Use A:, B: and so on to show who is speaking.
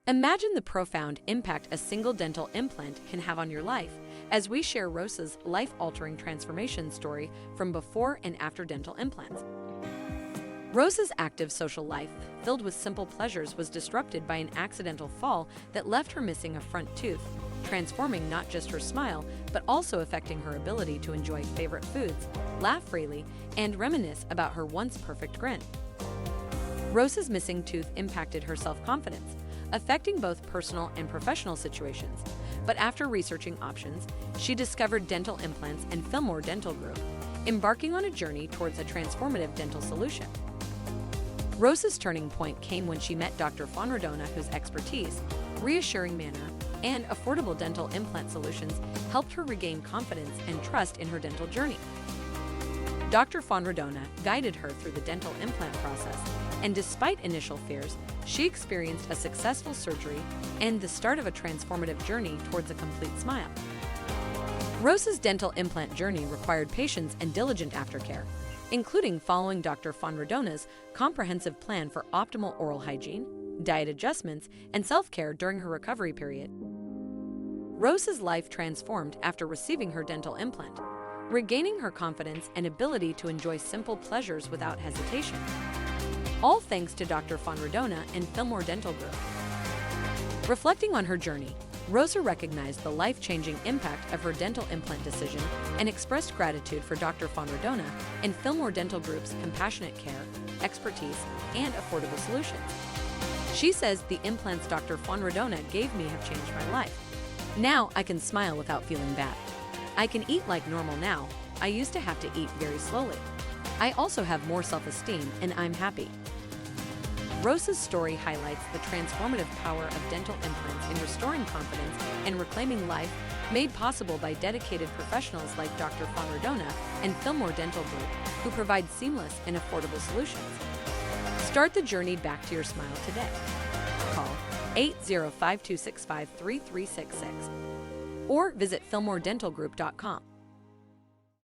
A: Imagine the profound impact a single dental implant can have on your life as we share Rosa's life-altering transformation story from before and after dental implants. Rosa's active social life, filled with simple pleasures, was disrupted by an accidental fall that left her missing a front tooth, transforming not just her smile, but also affecting her ability to enjoy favorite foods, laugh freely, and reminisce about her once perfect grin. Rosa's missing tooth impacted her self-confidence, affecting both personal and professional situations. But after researching options, she discovered dental implants and Fillmore Dental Group, embarking on a journey towards a transformative dental solution. Rosa's turning point came when she met Dr. Fonrodona, whose expertise, reassuring manner, and affordable dental implant solutions helped her regain confidence and trust in her dental journey. Dr. Fonrodona guided her through the dental implant process, and despite initial fears, she experienced a successful surgery and the start of a transformative journey towards a complete smile. Rosa's dental implant journey required patience and diligent aftercare, including following Dr. Fonrodona's comprehensive plan for optimal oral hygiene, diet adjustments, and self-care during her recovery period. Rosa's life transformed after receiving her dental implant, regaining her confidence and ability to enjoy simple pleasures without hesitation. All thanks to Dr. Fonrodona and Fillmore Dental Group. Reflecting on her journey, Rosa recognized the life-changing impact of her dental implant decision and expressed gratitude for Dr. Fonrodona and Fillmore Dental Group's compassionate care, expertise, and affordable solutions. She says, "The implants Dr. Fonrodona gave me have changed my life. Now I can smile without feeling bad. I can eat like normal now. I used to have to eat very slowly. I also have more self-esteem and I'm happy." Rosa's story highlights the transformative power of dental implants in restoring confidence and reclaiming life, made possible by dedicated professionals like Dr. Fonrodona and Fillmore Dental Group, who provide seamless and affordable solutions. Start the journey back to your smile today. Call 805-265-3366 or visit fillmoredentalgroup.com.